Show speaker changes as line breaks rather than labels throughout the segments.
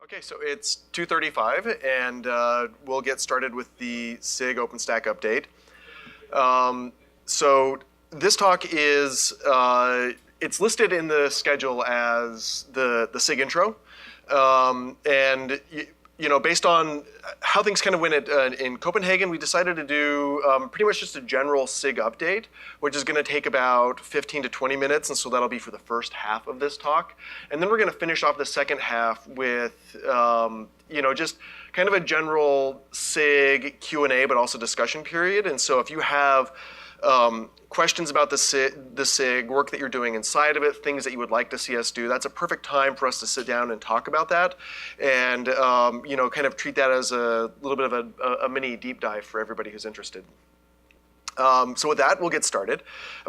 Okay, so it's 2:35, and we'll get started with the SIG OpenStack update. So this talk is, it's listed in the schedule as the SIG intro. And you know, based on how things kind of went in Copenhagen, we decided to do pretty much just a general SIG update, which is going to take about 15 to 20 minutes, and so that'll be for the first half of this talk. And then we're going to finish off the second half with, you know, just kind of a general SIG Q&A, but also discussion period. And so if you have questions about the SIG, work that you're doing inside of it, things that you would like to see us do, that's a perfect time for us to sit down and talk about that, and you know, kind of treat that as a little bit of a mini deep dive for everybody who's interested. So with that, we'll get started.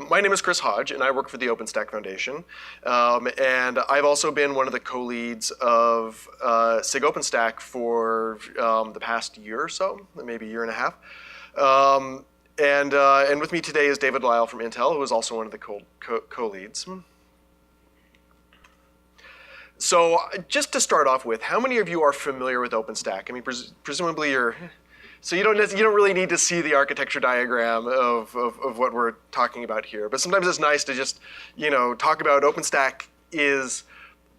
My name is Chris Hoge, and I work for the OpenStack Foundation. And I've also been one of the co-leads of SIG OpenStack for the past year or so, maybe a year and a half. And with me today is David Lyle from Intel, who is also one of the co-leads. So just to start off with, how many of you are familiar with OpenStack? I mean, presumably you're, so you don't really need to see the architecture diagram of what we're talking about here. But sometimes it's nice to just, you know, talk about OpenStack is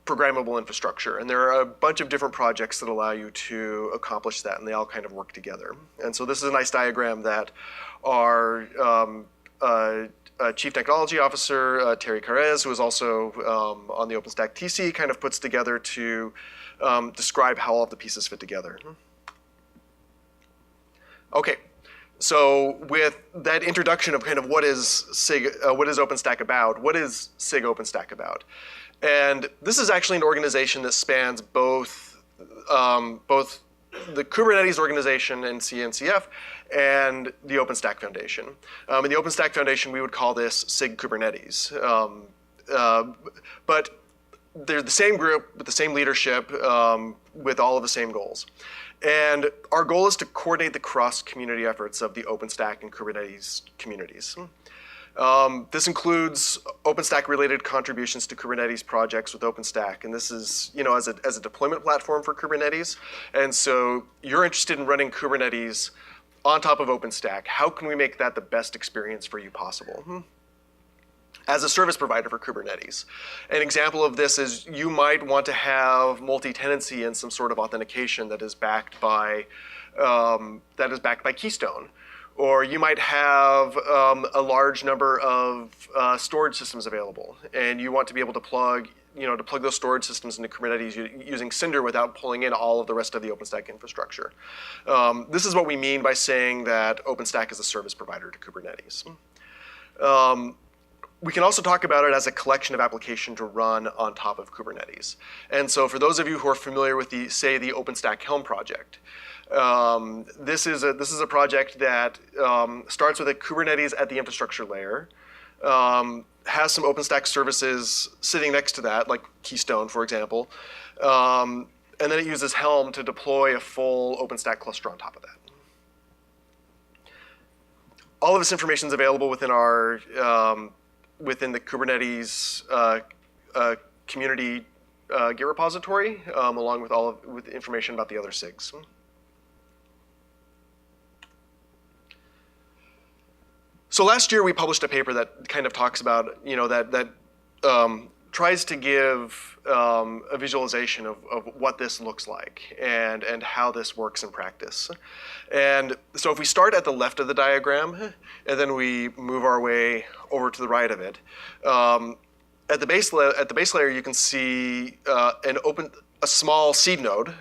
programmable infrastructure, and there are a bunch of different projects that allow you to accomplish that, and they all kind of work together. And so this is a nice diagram that our Chief Technology Officer, Terry Carrez, who is also on the OpenStack TC, kind of puts together to describe how all of the pieces fit together. Okay, so with that introduction of kind of what is OpenStack about, what is SIG OpenStack about? And this is actually an organization that spans both the Kubernetes organization and CNCF and the OpenStack Foundation. In the OpenStack Foundation, we would call this SIG Kubernetes. But they're the same group with the same leadership with all of the same goals. And our goal is to coordinate the cross-community efforts of the OpenStack and Kubernetes communities. This includes OpenStack-related contributions to Kubernetes projects with OpenStack, and this is, you know, as a deployment platform for Kubernetes. And so you're interested in running Kubernetes on top of OpenStack. How can we make that the best experience for you possible? As a service provider for Kubernetes. An example of this is you might want to have multi-tenancy and some sort of authentication that is backed by Keystone. Or you might have a large number of storage systems available, and you want to be able to plug those storage systems into Kubernetes using Cinder without pulling in all of the rest of the OpenStack infrastructure. This is what we mean by saying that OpenStack is a service provider to Kubernetes. We can also talk about it as a collection of applications to run on top of Kubernetes. And so for those of you who are familiar with the OpenStack Helm project, this is a project that starts with a Kubernetes at the infrastructure layer, has some OpenStack services sitting next to that, like Keystone, for example, and then it uses Helm to deploy a full OpenStack cluster on top of that. All of this information is available within our within the Kubernetes community Git repository, along with information about the other SIGs. So last year we published a paper that kind of talks about, you know, that tries to give a visualization of what this looks like and how this works in practice. And so if we start at the left of the diagram and then we move our way over to the right of it, at the base layer you can see a small seed node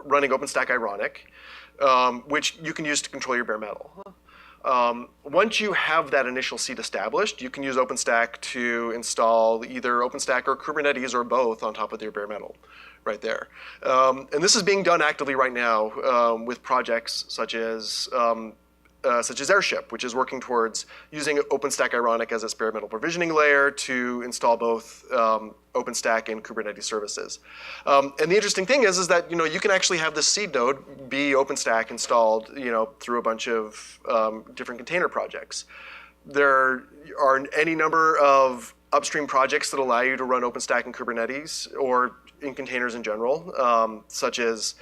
running OpenStack Ironic, which you can use to control your bare metal. Once you have that initial seed established, you can use OpenStack to install either OpenStack or Kubernetes or both on top of your bare metal, right there. And this is being done actively right now with projects such as Airship, which is working towards using OpenStack Ironic as its bare metal provisioning layer to install both OpenStack and Kubernetes services. And the interesting thing is that, you know, you can actually have this seed node be OpenStack installed, you know, through a bunch of different container projects. There are any number of upstream projects that allow you to run OpenStack and Kubernetes, or in containers in general, such as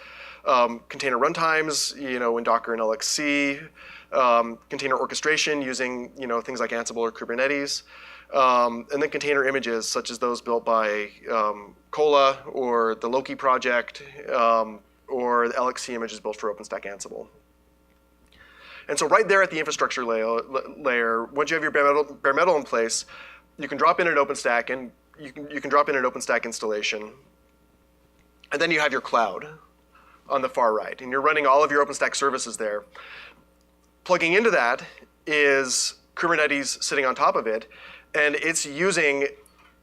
container runtimes, in Docker and LXC, container orchestration using, things like Ansible or Kubernetes, and then container images such as those built by Cola or the Loki project, or the LXC images built for OpenStack Ansible. And so right there at the infrastructure layer, once you have your bare metal in place, you can drop in an OpenStack, and you can drop in an OpenStack installation, and then you have your cloud on the far right, and you're running all of your OpenStack services there. Plugging into that is Kubernetes sitting on top of it, and it's using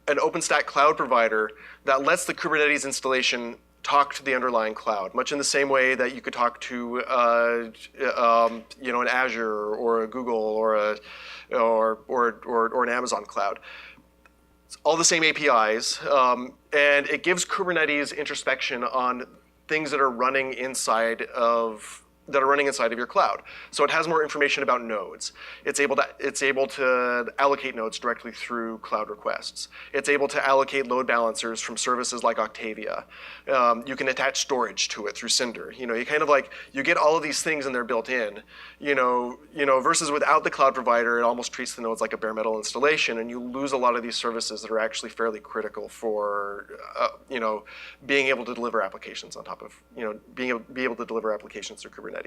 an OpenStack cloud provider that lets the Kubernetes installation talk to the underlying cloud, much in the same way that you could talk to, an Azure or a Google or an Amazon cloud. It's all the same APIs, and it gives Kubernetes introspection on things that are running inside of your cloud. So it has more information about nodes. It's able to allocate nodes directly through cloud requests. It's able to allocate load balancers from services like Octavia. You can attach storage to it through Cinder. You get all of these things and they're built in. Versus without the cloud provider, it almost treats the nodes like a bare metal installation, and you lose a lot of these services that are actually fairly critical for being able to deliver applications on top of be able to deliver applications through Kubernetes.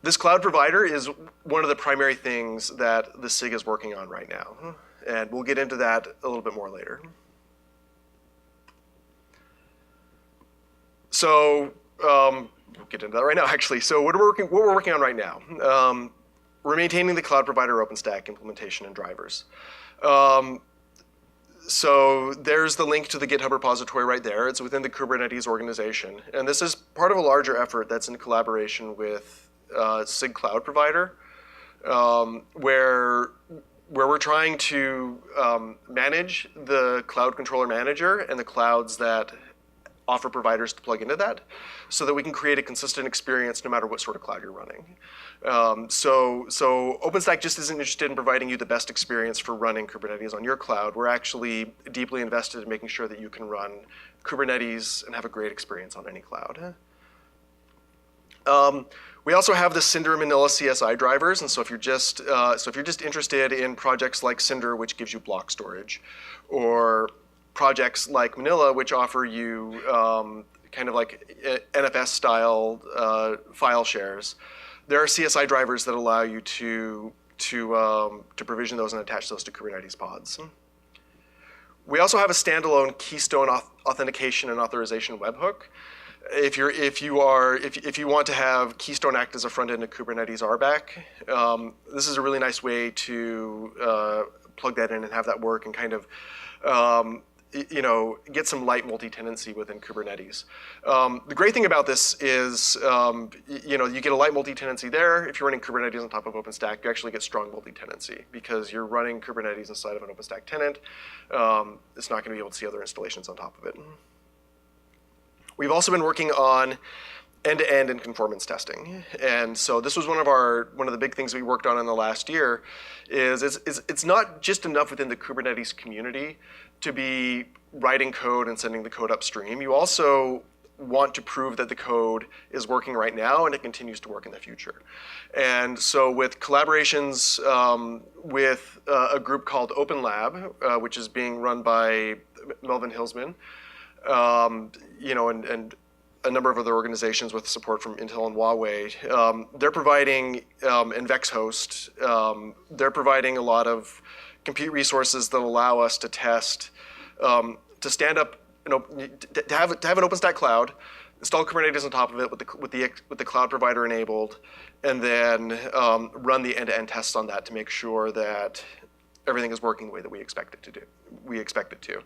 This cloud provider is one of the primary things that the SIG is working on right now, and we'll get into that a little bit more later. So we'll get into that right now, actually. So what we're working on right now, we're maintaining the cloud provider OpenStack implementation and drivers. So there's the link to the GitHub repository right there. It's within the Kubernetes organization. And this is part of a larger effort that's in collaboration with SIG Cloud Provider, where we're trying to manage the Cloud Controller Manager and the clouds that offer providers to plug into that, so that we can create a consistent experience no matter what sort of cloud you're running. So OpenStack just isn't interested in providing you the best experience for running Kubernetes on your cloud. We're actually deeply invested in making sure that you can run Kubernetes and have a great experience on any cloud. We also have the Cinder Manila CSI drivers, and so if you're just interested in projects like Cinder, which gives you block storage, or projects like Manila, which offer you kind of like NFS-style file shares, there are CSI drivers that allow you to provision those and attach those to Kubernetes pods. We also have a standalone Keystone authentication and authorization webhook. If you want to have Keystone act as a front end of Kubernetes RBAC, this is a really nice way to plug that in and have that work and kind of get some light multi-tenancy within Kubernetes. The great thing about this is, you get a light multi-tenancy there. If you're running Kubernetes on top of OpenStack, you actually get strong multi-tenancy because you're running Kubernetes inside of an OpenStack tenant. It's not going to be able to see other installations on top of it. We've also been working on end-to-end and conformance testing, and so this was one of the big things we worked on in the last year. It's not just enough within the Kubernetes community to be writing code and sending the code upstream. You also want to prove that the code is working right now and it continues to work in the future. And so with collaborations with a group called Open Lab, which is being run by Melvin Hilsman, and a number of other organizations with support from Intel and Huawei, they're providing, and VexHost, they're providing a lot of compute resources that allow us to test, to stand up, to have an OpenStack cloud, install Kubernetes on top of it with the cloud provider enabled, and then run the end-to-end tests on that to make sure that everything is working the way that we expect it to.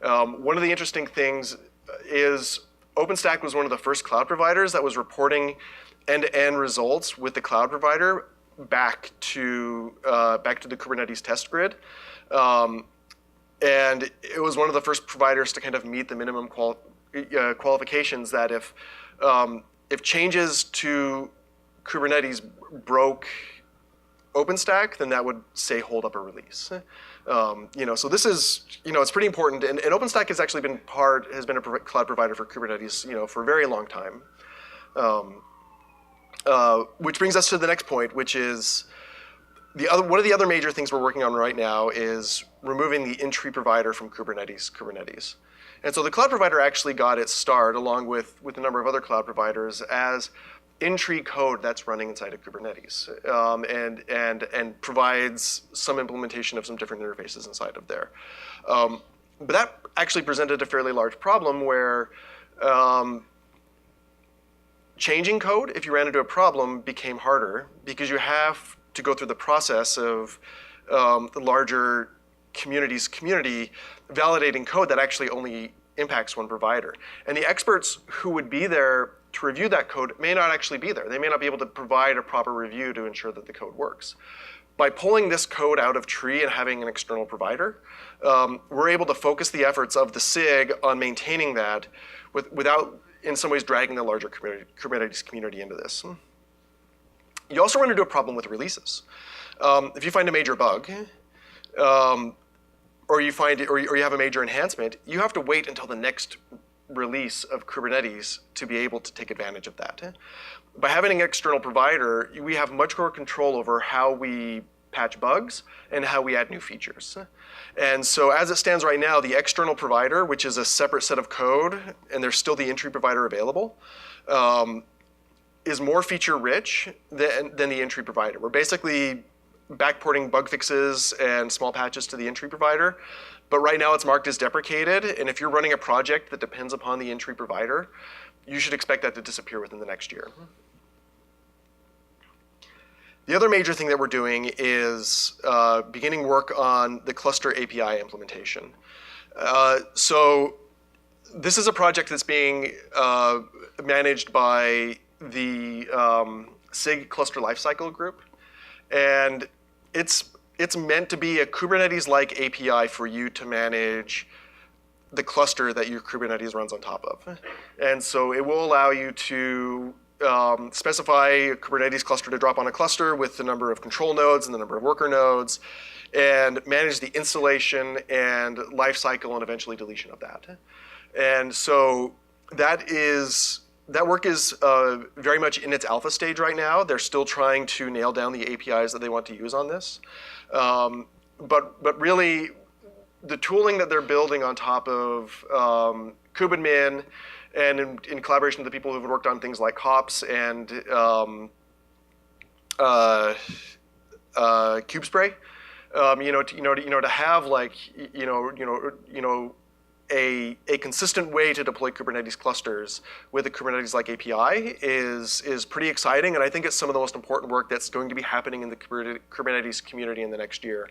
One of the interesting things is OpenStack was one of the first cloud providers that was reporting end-to-end results with the cloud provider back to the Kubernetes test grid. And it was one of the first providers to kind of meet the minimum qualifications that if changes to Kubernetes broke OpenStack, then that would say hold up a release. So this is, it's pretty important. And OpenStack has actually has been a cloud provider for Kubernetes, for a very long time. Which brings us to the next point, which is one of the other major things we're working on right now is removing the entry provider from Kubernetes. And so the cloud provider actually got its start, along with a number of other cloud providers, as entry code that's running inside of Kubernetes, and provides some implementation of some different interfaces inside of there. But that actually presented a fairly large problem where changing code, if you ran into a problem, became harder because you have to go through the process of the larger community validating code that actually only impacts one provider. And the experts who would be there to review that code may not actually be there. They may not be able to provide a proper review to ensure that the code works. By pulling this code out of tree and having an external provider, we're able to focus the efforts of the SIG on maintaining that without, in some ways, dragging the larger Kubernetes community into this. You also run into a problem with releases. If you find a major bug, or you have a major enhancement, you have to wait until the next release of Kubernetes to be able to take advantage of that. By having an external provider, we have much more control over how we patch bugs and how we add new features. And so as it stands right now, the external provider, which is a separate set of code, and there's still the entry provider available, is more feature rich than the entry provider. We're basically backporting bug fixes and small patches to the entry provider. But right now it's marked as deprecated. And if you're running a project that depends upon the entry provider, you should expect that to disappear within the next year. The other major thing that we're doing is beginning work on the cluster API implementation. So this is a project that's being managed by the SIG cluster lifecycle group. And it's meant to be a Kubernetes-like API for you to manage the cluster that your Kubernetes runs on top of. And so it will allow you to specify a Kubernetes cluster to drop on a cluster with the number of control nodes and the number of worker nodes, and manage the installation and lifecycle and eventually deletion of that. And so that work is very much in its alpha stage right now. They're still trying to nail down the APIs that they want to use on this. But really, the tooling that they're building on top of kubeadmin, and in collaboration with the people who've worked on things like hops and kubespray, to have a consistent way to deploy Kubernetes clusters with a Kubernetes-like API is pretty exciting, and I think it's some of the most important work that's going to be happening in the Kubernetes community in the next year.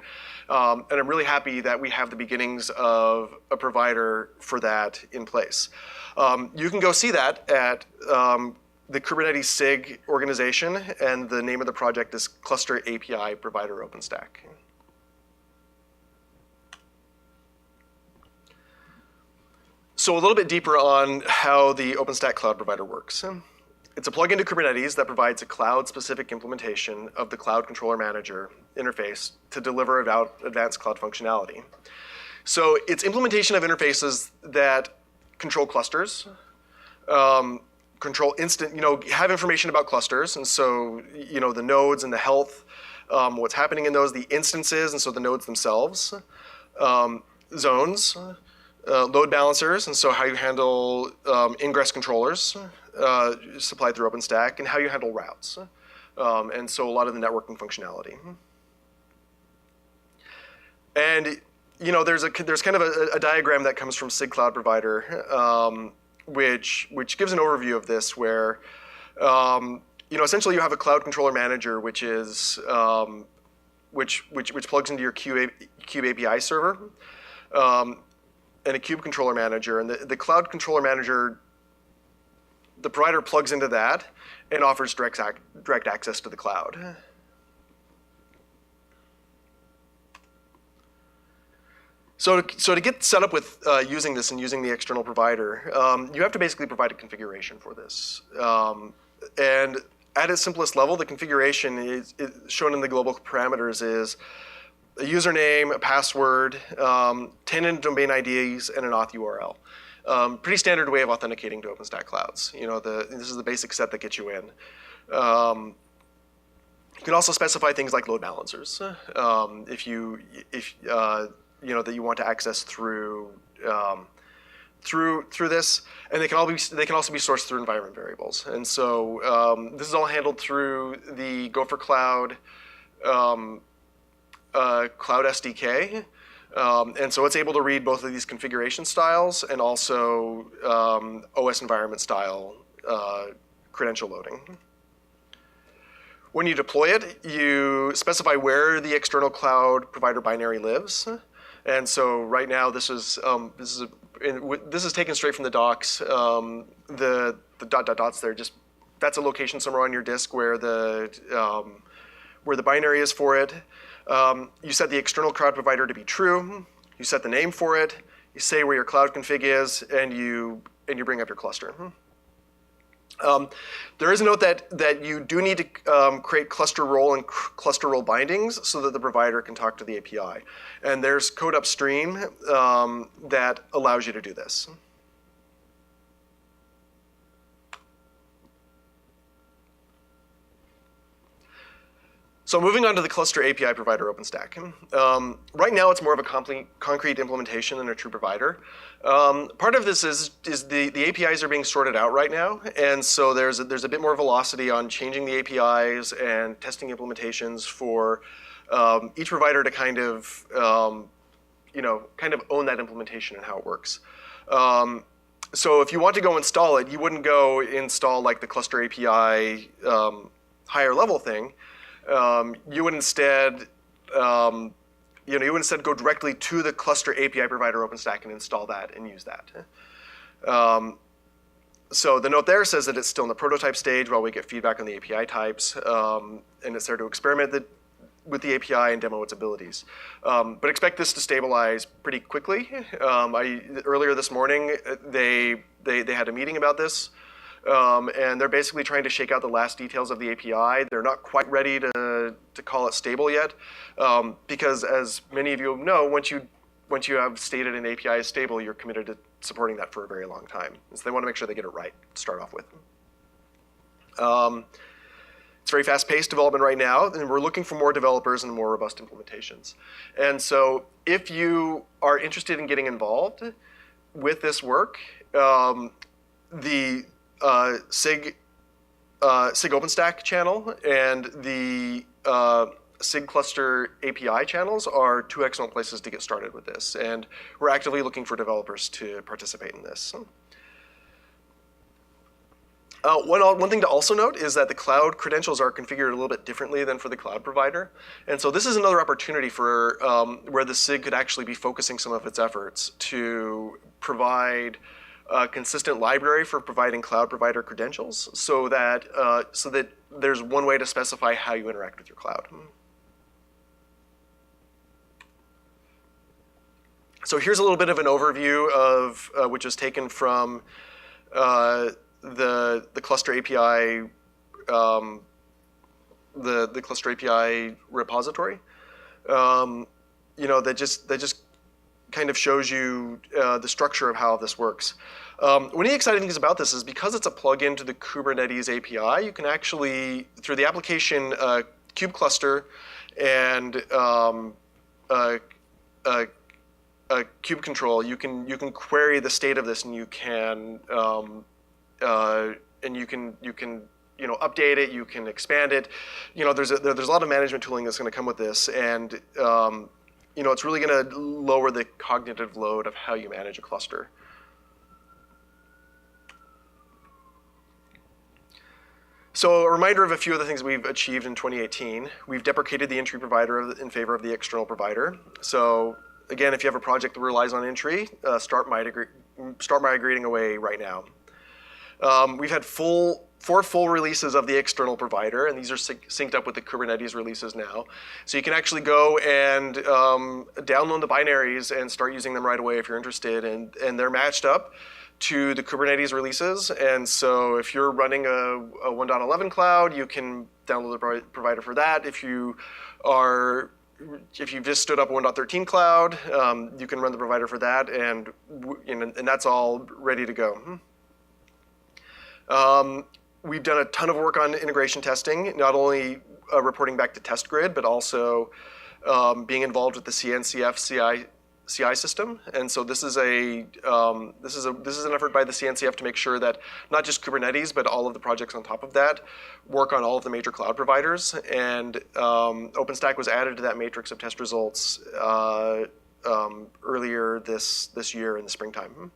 And I'm really happy that we have the beginnings of a provider for that in place. You can go see that at the Kubernetes SIG organization, and the name of the project is Cluster API Provider OpenStack. So a little bit deeper on how the OpenStack cloud provider works. It's a plugin to Kubernetes that provides a cloud-specific implementation of the Cloud Controller Manager interface to deliver advanced cloud functionality. So it's implementation of interfaces that control clusters, control have information about clusters, and so the nodes and the health, what's happening in those, the instances, and so the nodes themselves, zones, load balancers, and so how you handle ingress controllers supplied through OpenStack, and how you handle routes, and so a lot of the networking functionality. And there's kind of a diagram that comes from SIG Cloud Provider, which gives an overview of this, where essentially you have a Cloud Controller Manager, which is which plugs into your Kube API server. And a Kube Controller Manager, and the Cloud Controller Manager, the provider plugs into that and offers direct access to the cloud. So to get set up with using this and using the external provider, you have to basically provide a configuration for this. And at its simplest level, the configuration is shown in the global parameters is a username, a password, 10 domain IDs, and an auth URL. Pretty standard way of authenticating to OpenStack clouds. This is the basic set that gets you in. You can also specify things like load balancers if you that you want to access through this, and they can also be sourced through environment variables. And so this is all handled through the Gopher Cloud Cloud SDK. And so it's able to read both of these configuration styles and also OS environment style credential loading. When you deploy it, you specify where the external cloud provider binary lives. And so right now, this is taken straight from the docs. The dots there, that's a location somewhere on your disk where the binary is for it. You set the external cloud provider to be true. You set the name for it. You say where your cloud config is, and you bring up your cluster. There is a note that you do need to create cluster role and cluster role bindings so that the provider can talk to the API. And there's code upstream that allows you to do this. So moving on to the cluster API provider OpenStack. Right now, it's more of a concrete implementation than a true provider. Part of this is the APIs are being sorted out right now, and so there's a bit more velocity on changing the APIs and testing implementations for each provider to kind of own that implementation and how it works. So if you want to go install it, you wouldn't go install like the cluster API higher level thing. You would instead go directly to the cluster API provider OpenStack and install that and use that. So the note there says that it's still in the prototype stage while we get feedback on the API types, and it's there to experiment with the API and demo its abilities. But expect this to stabilize pretty quickly. Earlier this morning, they had a meeting about this. And they're basically trying to shake out the last details of the API. They're not quite ready to call it stable yet, because as many of you know, once you have stated an API is stable, you're committed to supporting that for a very long time. And so they want to make sure they get it right to start off with. It's very fast-paced development right now, and we're looking for more developers and more robust implementations. And so if you are interested in getting involved with this work, the SIG OpenStack channel and the SIG cluster API channels are two excellent places to get started with this. And we're actively looking for developers to participate in this. One thing to also note is that the cloud credentials are configured a little bit differently than for the cloud provider. And so this is another opportunity for where the SIG could actually be focusing some of its efforts to provide a consistent library for providing cloud provider credentials so that there's one way to specify how you interact with your cloud. So here's a little bit of an overview of which is taken from the cluster API the cluster API repository. That just kind of shows you the structure of how this works. One of the exciting things about this is because it's a plugin to the Kubernetes API, you can actually, through the application kubecluster and kubecontrol, you can query the state of this, and you can update it, you can expand it. There's a lot of management tooling that's going to come with this, and it's really going to lower the cognitive load of how you manage a cluster. So a reminder of a few of the things we've achieved in 2018. We've deprecated the entry provider in favor of the external provider. So again, if you have a project that relies on entry, start migrating away right now. We've had 4 full releases of the external provider, and these are synced up with the Kubernetes releases now. So you can actually go and download the binaries and start using them right away if you're interested, and they're matched up to the Kubernetes releases. And so if you're running a 1.11 cloud, you can download the provider for that. If you are if you've just stood up a 1.13 cloud, you can run the provider for that, and that's all ready to go. We've done a ton of work on integration testing, not only reporting back to test grid, but also being involved with the CNCF CI system. And so this is an effort by the CNCF to make sure that not just Kubernetes, but all of the projects on top of that work on all of the major cloud providers. And OpenStack was added to that matrix of test results earlier this year in the springtime.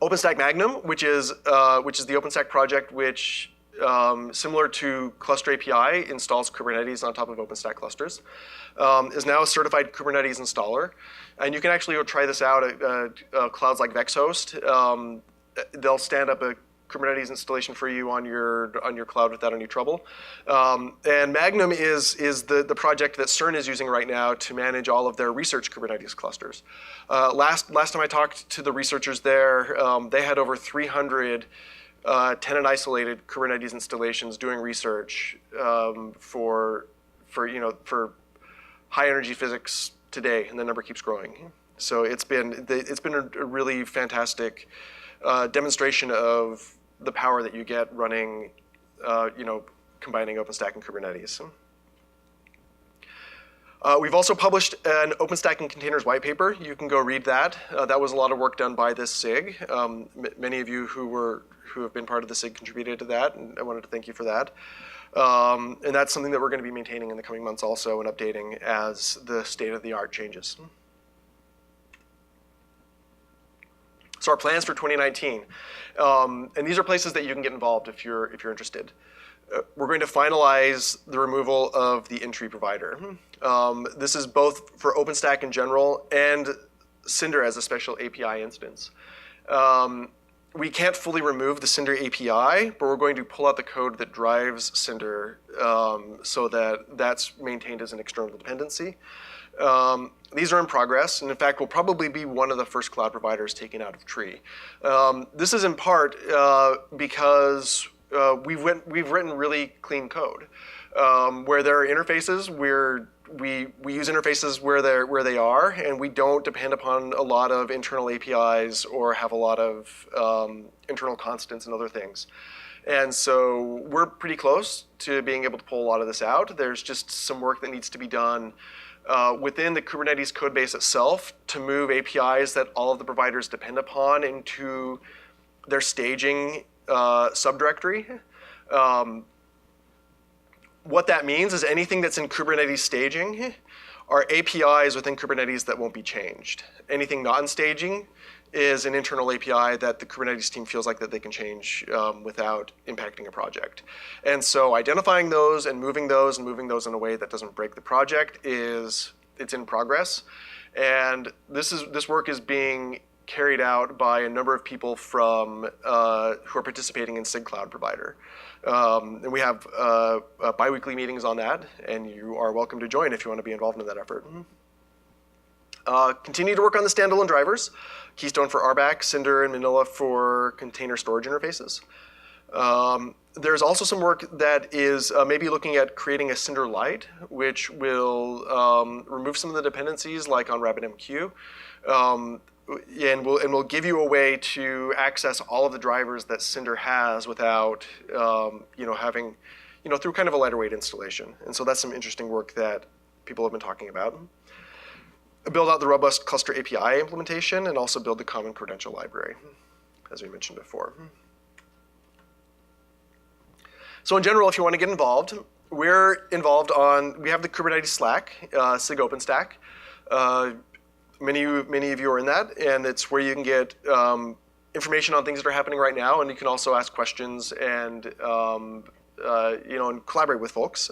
OpenStack Magnum, which is the OpenStack project, which similar to Cluster API installs Kubernetes on top of OpenStack clusters, is now a certified Kubernetes installer. And you can actually go try this out at clouds like VexHost. They'll stand up a Kubernetes installation for you on your cloud without any trouble. And Magnum is the project that CERN is using right now to manage all of their research Kubernetes clusters. Last time I talked to the researchers there, they had over 300 tenant isolated Kubernetes installations doing research for high energy physics today, and the number keeps growing. So it's been a really fantastic demonstration of the power that you get running, combining OpenStack and Kubernetes. We've also published an OpenStack and Containers white paper. You can go read that. That was a lot of work done by this SIG. Many of you who have been part of the SIG contributed to that, and I wanted to thank you for that. And that's something that we're going to be maintaining in the coming months also and updating as the state of the art changes. So our plans for 2019, and these are places that you can get involved if you're interested. We're going to finalize the removal of the entry provider. This is both for OpenStack in general and Cinder as a special API instance. We can't fully remove the Cinder API, but we're going to pull out the code that drives Cinder so that that's maintained as an external dependency. These are in progress, and in fact, will probably be one of the first cloud providers taken out of tree. This is in part because we've written really clean code, where there are interfaces where we use interfaces where they are, and we don't depend upon a lot of internal APIs or have a lot of internal constants and other things. And so we're pretty close to being able to pull a lot of this out. There's just some work that needs to be done within the Kubernetes codebase itself to move APIs that all of the providers depend upon into their staging subdirectory. What that means is anything that's in Kubernetes staging are APIs within Kubernetes that won't be changed. Anything not in staging is an internal API that the Kubernetes team feels like that they can change without impacting a project. And so identifying those and moving those in a way that doesn't break the project it's in progress. And this work is being carried out by a number of people from who are participating in SIG Cloud Provider. And we have bi-weekly meetings on that, and you are welcome to join if you want to be involved in that effort. Continue to work on the standalone drivers, Keystone for RBAC, Cinder, and Manila for container storage interfaces. There's also some work that is maybe looking at creating a Cinder Lite, which will remove some of the dependencies like on RabbitMQ, and will give you a way to access all of the drivers that Cinder has without having, through kind of a lighter weight installation. And so that's some interesting work that people have been talking about. Build out the robust cluster API implementation and also build the common credential library, as we mentioned before. So in general, if you want to get involved, we're involved we have the Kubernetes Slack, SIG OpenStack. Many of you are in that, and it's where you can get information on things that are happening right now, and you can also ask questions and and collaborate with folks.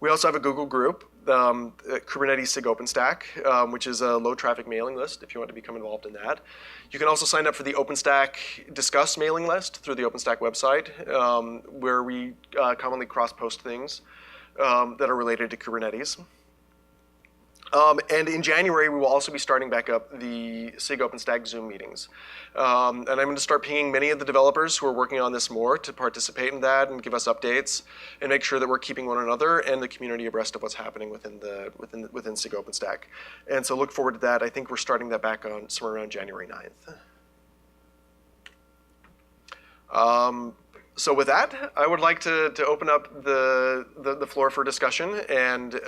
We also have a Google group, Kubernetes SIG OpenStack, which is a low traffic mailing list if you want to become involved in that. You can also sign up for the OpenStack Discuss mailing list through the OpenStack website, where we commonly cross-post things that are related to Kubernetes. And in January, we will also be starting back up the SIG OpenStack Zoom meetings. And I'm going to start pinging many of the developers who are working on this more to participate in that and give us updates and make sure that we're keeping one another and the community abreast of what's happening within SIG OpenStack. And so look forward to that. I think we're starting that back on somewhere around January 9th. So with that, I would like to open up the floor for discussion and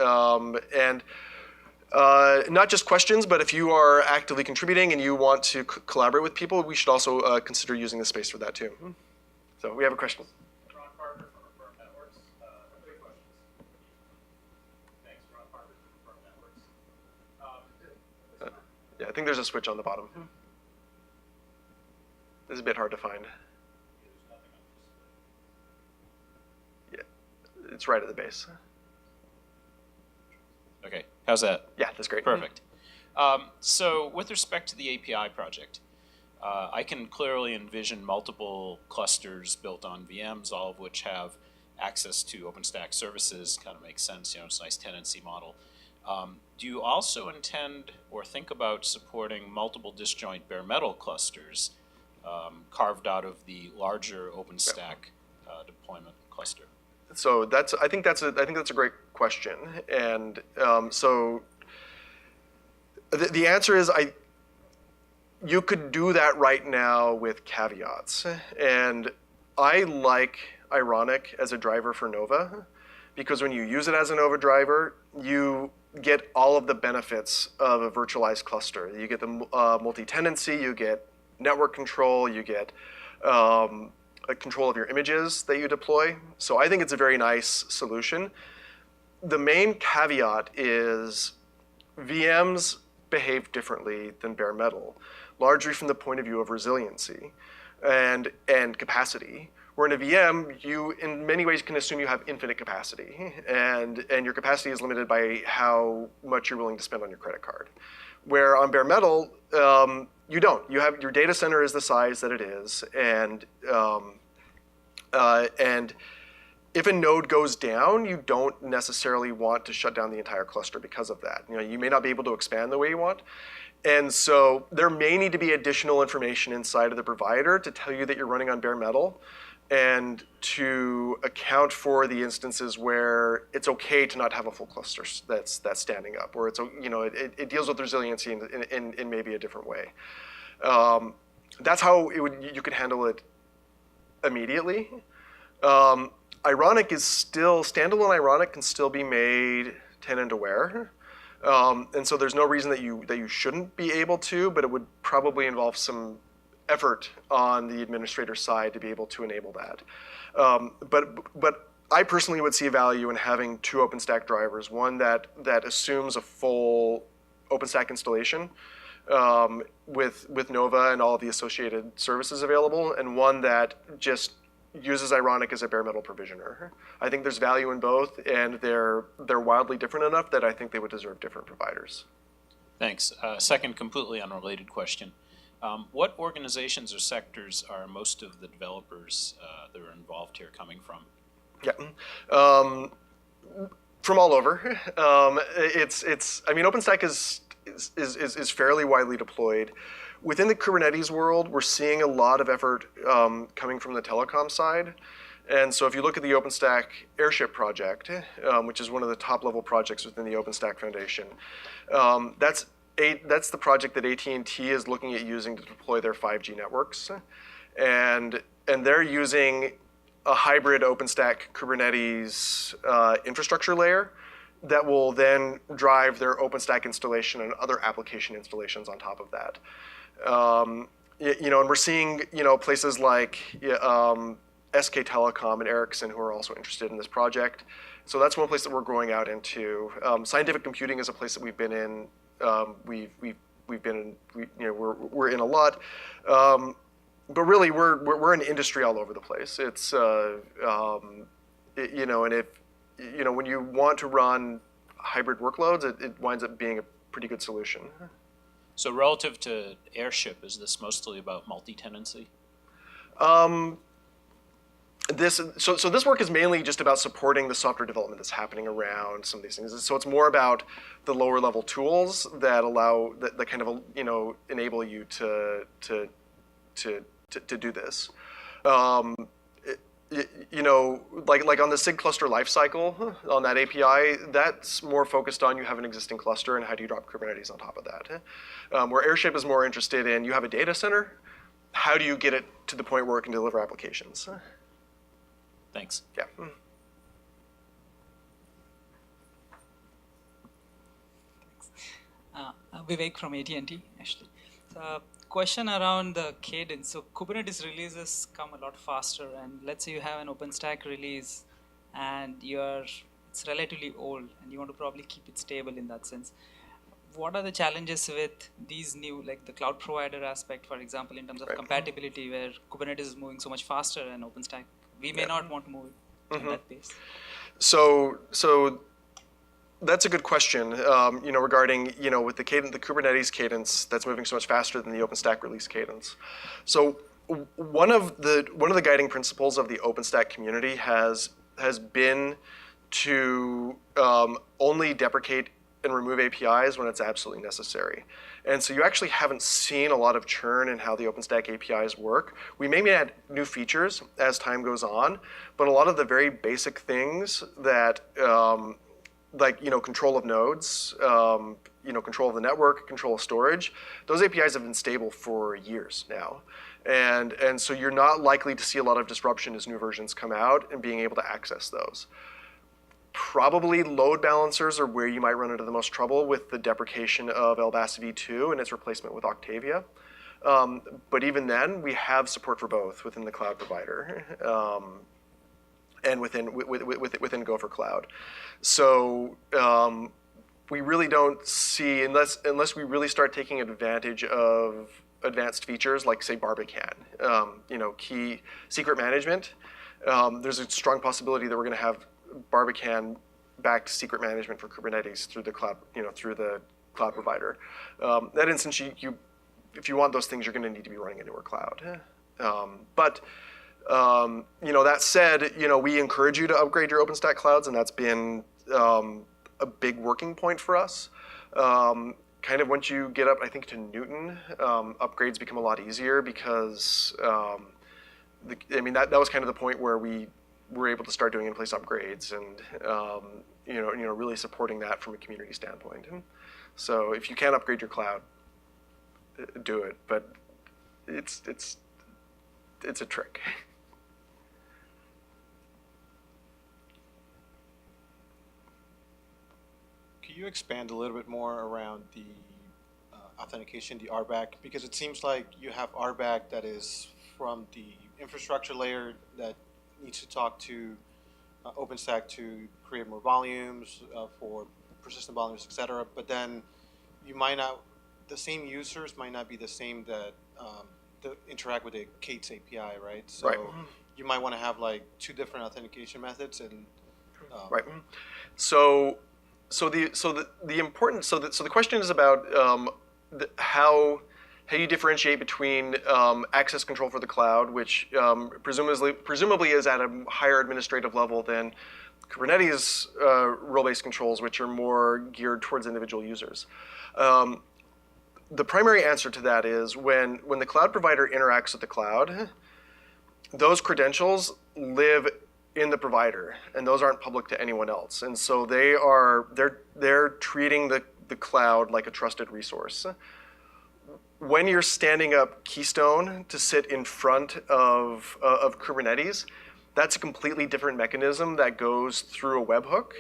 not just questions, but if you are actively contributing and you want to collaborate with people, we should also consider using the space for that too. So we have a question.
Ron Parker from Affirm Networks. 3 questions. Thanks, Ron Parker from Affirm Networks.
Yeah, I think there's a switch on the bottom. This is a bit hard to find. Yeah, it's right at the base.
Okay, how's that?
Yeah, that's great.
Perfect. So with respect to the API project, I can clearly envision multiple clusters built on VMs, all of which have access to OpenStack services. Kind of makes sense, you know, it's a nice tenancy model. Do you also intend or think about supporting multiple disjoint bare metal clusters carved out of the larger OpenStack deployment cluster?
So I think that's a great question, and so the answer is you could do that right now with caveats, and I like Ironic as a driver for Nova because when you use it as a Nova driver, you get all of the benefits of a virtualized cluster. You get the multi-tenancy, you get network control, you get control of your images that you deploy. So I think it's a very nice solution. The main caveat is VMs behave differently than bare metal, largely from the point of view of resiliency and capacity. Where in a VM, you in many ways can assume you have infinite capacity, and your capacity is limited by how much you're willing to spend on your credit card. Where on bare metal, you don't. You have your data center is the size that it is, and if a node goes down, you don't necessarily want to shut down the entire cluster because of that. You know, you may not be able to expand the way you want. And so there may need to be additional information inside of the provider to tell you that you're running on bare metal and to account for the instances where it's okay to not have a full cluster that's standing up, where it's, you know, it deals with resiliency in maybe a different way. That's how you could handle it immediately. Ironic is still, standalone Ironic can still be made tenant aware. And so there's no reason that you shouldn't be able to, but it would probably involve some effort on the administrator side to be able to enable that. But I personally would see a value in having 2 OpenStack drivers, one that assumes a full OpenStack installation with Nova and all of the associated services available, and one that just uses Ironic as a bare metal provisioner. I think there's value in both, and they're wildly different enough that I think they would deserve different providers.
Thanks. Second, completely unrelated question. What organizations or sectors are most of the developers that are involved here coming from?
Yeah, from all over. I mean, OpenStack is fairly widely deployed. Within the Kubernetes world, we're seeing a lot of effort coming from the telecom side. And so if you look at the OpenStack Airship project, which is one of the top level projects within the OpenStack Foundation, that's the project that AT&T is looking at using to deploy their 5G networks. And they're using a hybrid OpenStack Kubernetes infrastructure layer that will then drive their OpenStack installation and other application installations on top of that. You know, and we're seeing, you know, places like SK Telecom and Ericsson who are also interested in this project. So that's one place that we're growing out into. Scientific computing is a place that we've been in. We're in a lot. But really, we're an industry all over the place. It's you know, and if you know when you want to run hybrid workloads, it winds up being a pretty good solution.
So relative to Airship, is this mostly about multi-tenancy?
So this work is mainly just about supporting the software development that's happening around some of these things. So it's more about the lower level tools that allow that kind of enable you to do this. Like on the SIG cluster lifecycle on that API, that's more focused on you have an existing cluster and how do you drop Kubernetes on top of that. Where Airship is more interested in you have a data center, how do you get it to the point where it can deliver applications?
Thanks.
Yeah.
Vivek from AT&T, actually. Question around the cadence. So Kubernetes releases come a lot faster, and let's say you have an OpenStack release, and it's relatively old, and you want to probably keep it stable in that sense. What are the challenges with these new, like the cloud provider aspect, for example, in terms of compatibility, where Kubernetes is moving so much faster, and OpenStack we may not want to move at that pace?
So that's a good question. Regarding with the Kubernetes cadence that's moving so much faster than the OpenStack release cadence. So one of the guiding principles of the OpenStack community has been to only deprecate and remove APIs when it's absolutely necessary. And so you actually haven't seen a lot of churn in how the OpenStack APIs work. We may add new features as time goes on, but a lot of the very basic things that control of nodes, control of the network, control of storage, those APIs have been stable for years now. And so you're not likely to see a lot of disruption as new versions come out and being able to access those. Probably load balancers are where you might run into the most trouble with the deprecation of LBAS v2 and its replacement with Octavia. But even then, we have support for both within the cloud provider and within Gopher Cloud. So we really don't see, unless we really start taking advantage of advanced features like, say, Barbican, key secret management. There's a strong possibility that we're going to have Barbican-backed secret management for Kubernetes through the cloud, through the cloud provider. That instance, if you want those things, you're going to need to be running a newer cloud. But that said, we encourage you to upgrade your OpenStack clouds, and that's been a big working point for us. Kind of once you get up, I think, to Newton, upgrades become a lot easier because, that was kind of the point where we were able to start doing in-place upgrades and, really supporting that from a community standpoint. So if you can upgrade your cloud, do it, but it's a trick.
Can you expand a little bit more around the authentication, the RBAC? Because it seems like you have RBAC that is from the infrastructure layer that needs to talk to OpenStack to create more volumes for persistent volumes, et cetera. But then the same users might not be the same that interact with the K8s API, right? So
right.
You might want to have like two different authentication methods and
right. So the question is about how you differentiate between access control for the cloud, which presumably is at a higher administrative level than Kubernetes role-based controls, which are more geared towards individual users. The primary answer to that is when the cloud provider interacts with the cloud, those credentials live in the provider, and those aren't public to anyone else. And so they're treating the cloud like a trusted resource. When you're standing up Keystone to sit in front of Kubernetes, that's a completely different mechanism that goes through a webhook.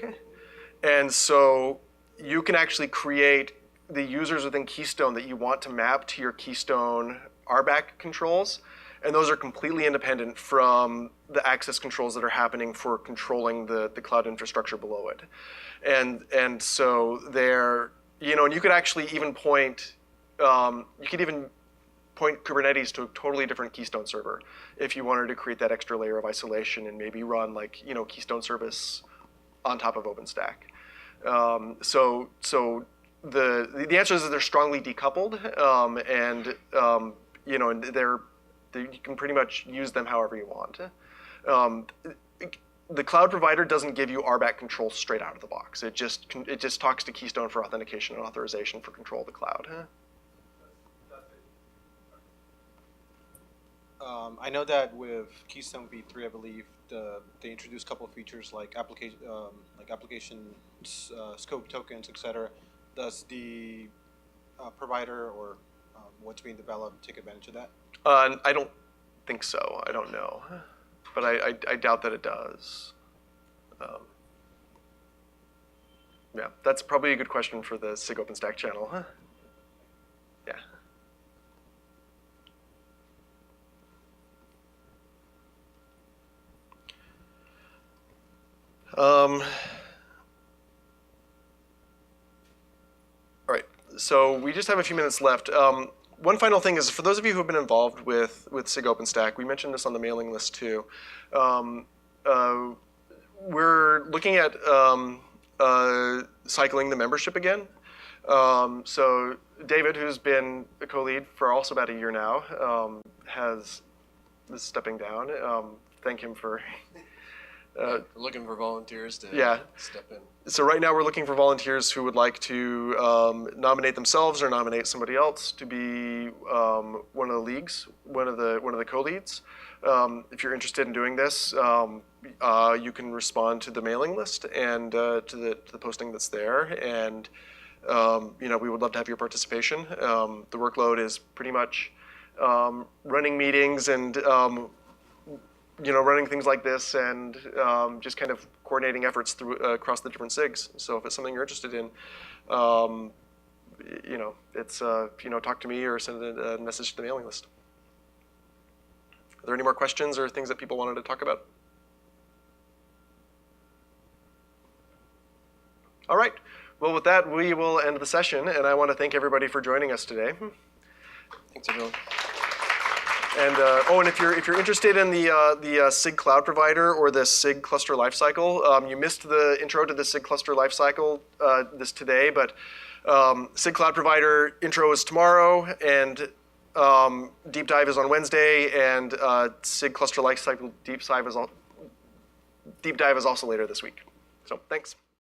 And so you can actually create the users within Keystone that you want to map to your Keystone RBAC controls. And those are completely independent from the access controls that are happening for controlling the cloud infrastructure below it. And so and you could actually even point Kubernetes to a totally different Keystone server if you wanted to create that extra layer of isolation and maybe run Keystone service on top of OpenStack. So the answer is that they're strongly decoupled, and you can pretty much use them however you want. The cloud provider doesn't give you RBAC control straight out of the box. It just talks to Keystone for authentication and authorization for control of the cloud.
I know that with Keystone v3, I believe they introduced a couple of features like application scope tokens, etc. Does the provider or what's being developed take advantage of that?
I don't think so. I don't know, but I doubt that it does. Yeah, that's probably a good question for the SIG OpenStack channel. Yeah. All right, so we just have a few minutes left. One final thing is, for those of you who have been involved with SIG OpenStack, we mentioned this on the mailing list too. We're looking at cycling the membership again. So David, who's been a co-lead for also about a year now, is stepping down. Thank him for...
We're looking for volunteers to step in.
So right now we're looking for volunteers who would like to nominate themselves or nominate somebody else to be one of the leagues, one of the co-leads. If you're interested in doing this, you can respond to the mailing list and to the posting that's there, and we would love to have your participation. The workload is pretty much running meetings and running things like this, and just kind of coordinating efforts through across the different SIGs. So if it's something you're interested in, it's talk to me or send a message to the mailing list. Are there any more questions or things that people wanted to talk about? All right. Well, with that, we will end the session, and I want to thank everybody for joining us today.
Thanks, everyone.
And and if you're interested in the SIG cloud provider or the SIG cluster lifecycle, you missed the intro to the SIG cluster lifecycle this today, but SIG cloud provider intro is tomorrow, and deep dive is on Wednesday, and SIG cluster lifecycle deep dive is also later this week. So thanks.